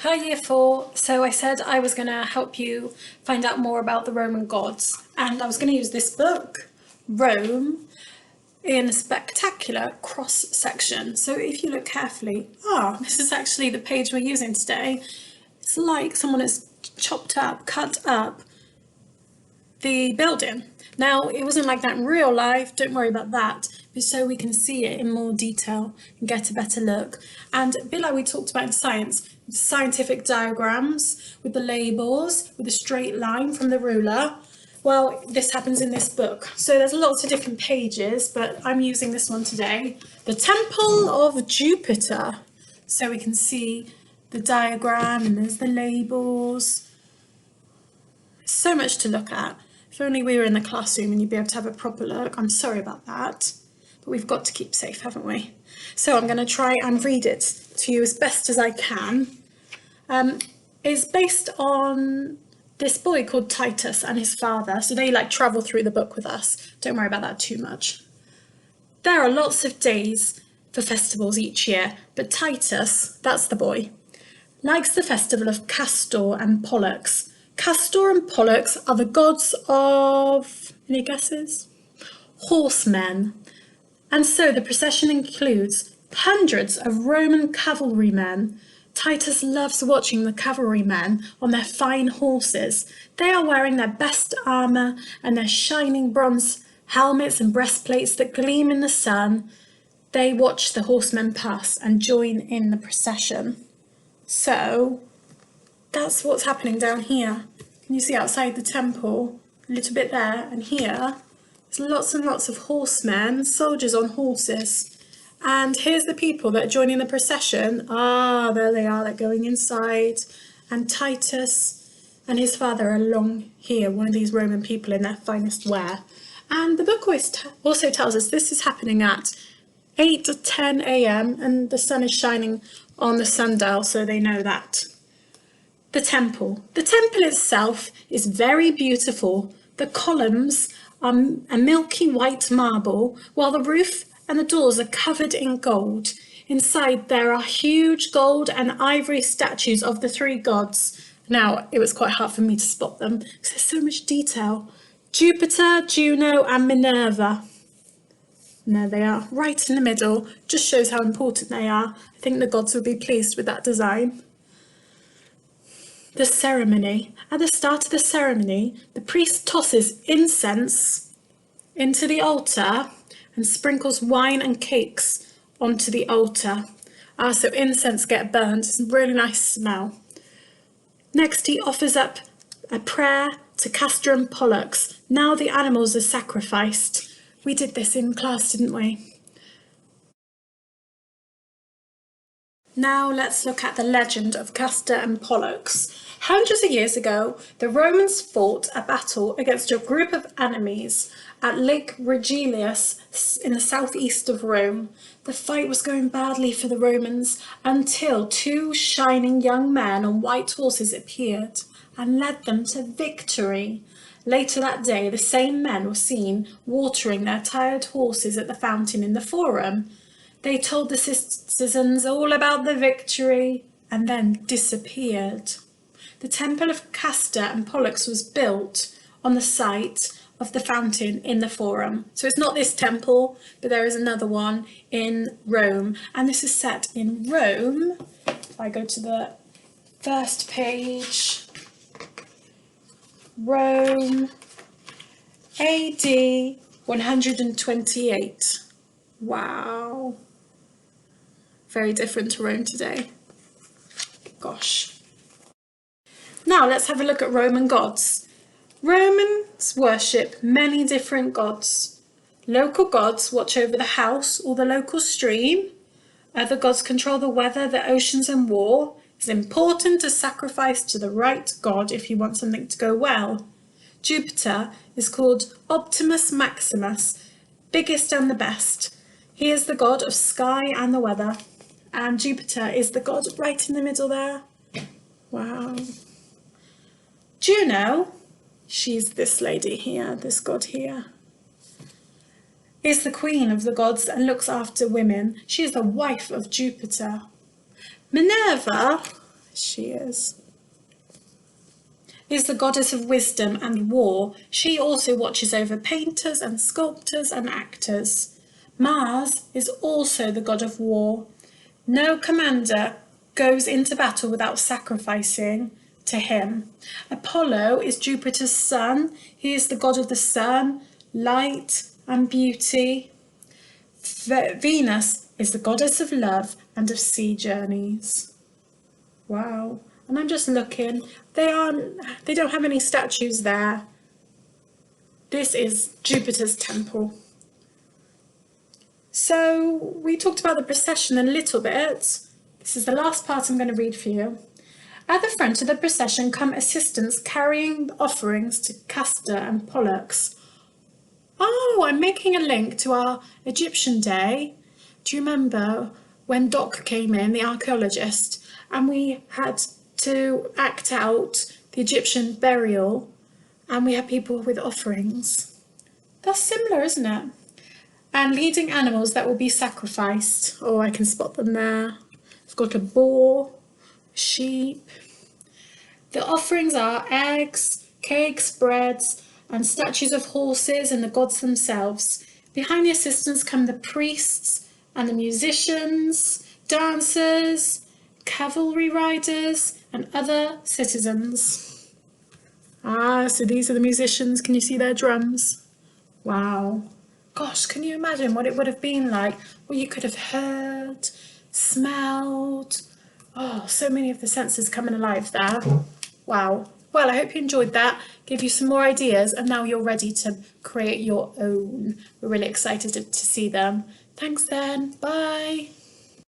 Hi Year 4, so I said I was going to help you find out more about the Roman gods, and I was going to use this book, Rome, in a spectacular cross-section. So if you look carefully, this is actually the page we're using today. It's like someone has cut up the building. Now, it wasn't like that in real life, don't worry about that, but so we can see it in more detail and get a better look. And a bit like we talked about in science, scientific diagrams with the labels, with a straight line from the ruler. Well, this happens in this book. So there's lots of different pages, but I'm using this one today. The Temple of Jupiter. So we can see the diagram and there's the labels. So much to look at. If only we were in the classroom and you'd be able to have a proper look. I'm sorry about that, but we've got to keep safe, haven't we? So I'm going to try and read it to you as best as I can. It's based on this boy called Titus and his father. So they travel through the book with us. Don't worry about that too much. There are lots of days for festivals each year, but Titus, that's the boy, likes the festival of Castor and Pollux. Castor and Pollux are the gods of, any guesses? Horsemen. And so the procession includes hundreds of Roman cavalrymen. Titus loves watching the cavalrymen on their fine horses. They are wearing their best armour and their shining bronze helmets and breastplates that gleam in the sun. They watch the horsemen pass and join in the procession. So that's what's happening down here. Can you see outside the temple? A little bit there and here. There's lots and lots of horsemen, soldiers on horses. And here's the people that are joining the procession. There they are, they're going inside. And Titus and his father are along here, one of these Roman people in their finest wear. And the book also tells us this is happening at 8:10 a.m. and the sun is shining on the sundial, so they know that. The temple. The temple itself is very beautiful. The columns are a milky white marble, while the roof and the doors are covered in gold. Inside there are huge gold and ivory statues of the three gods. Now, it was quite hard for me to spot them because there's so much detail. Jupiter, Juno and Minerva. And there they are, right in the middle. Just shows how important they are. I think the gods will be pleased with that design. The ceremony. At the start of the ceremony, the priest tosses incense into the altar and sprinkles wine and cakes onto the altar. So incense get burned. It's a really nice smell. Next, he offers up a prayer to Castor and Pollux. Now the animals are sacrificed. We did this in class, didn't we? Now let's look at the legend of Castor and Pollux. Hundreds of years ago, the Romans fought a battle against a group of enemies at Lake Regillius in the southeast of Rome. The fight was going badly for the Romans until two shining young men on white horses appeared and led them to victory. Later that day, the same men were seen watering their tired horses at the fountain in the Forum. They told the citizens all about the victory and then disappeared. The temple of Castor and Pollux was built on the site of the fountain in the Forum. So it's not this temple, but there is another one in Rome. And this is set in Rome. If I go to the first page, Rome, AD 128. Wow. Very different to Rome today. Gosh. Now let's have a look at Roman gods. Romans worship many different gods. Local gods watch over the house or the local stream. Other gods control the weather, the oceans and war. It's important to sacrifice to the right god if you want something to go well. Jupiter is called Optimus Maximus, biggest and the best. He is the god of sky and the weather. And Jupiter is the god right in the middle there. Wow. Juno, she's this lady here, this god here, is the queen of the gods and looks after women. She is the wife of Jupiter. Minerva, She is the goddess of wisdom and war. She also watches over painters and sculptors and actors. Mars is also the god of war. No commander goes into battle without sacrificing to him. Apollo is Jupiter's son. He is the god of the sun, light and beauty. Venus is the goddess of love and of sea journeys. Wow. And I'm just looking. They don't have any statues there. This is Jupiter's temple. So we talked about the procession a little bit. This is the last part I'm going to read for you. At the front of the procession come assistants carrying offerings to Castor and Pollux. Oh, I'm making a link to our Egyptian day. Do you remember when Doc came in, the archaeologist, and we had to act out the Egyptian burial, and we had people with offerings? That's similar, isn't it? And leading animals that will be sacrificed. Oh, I can spot them there. I've got a boar, sheep. The offerings are eggs, cakes, breads, and statues of horses and the gods themselves. Behind the assistants come the priests and the musicians, dancers, cavalry riders, and other citizens. Ah, so these are the musicians. Can you see their drums? Wow. Gosh, can you imagine what it would have been like? What you could have heard, smelled. Oh, so many of the senses coming alive there. Wow. Well, I hope you enjoyed that. Give you some more ideas, and now you're ready to create your own. We're really excited to see them. Thanks then. Bye.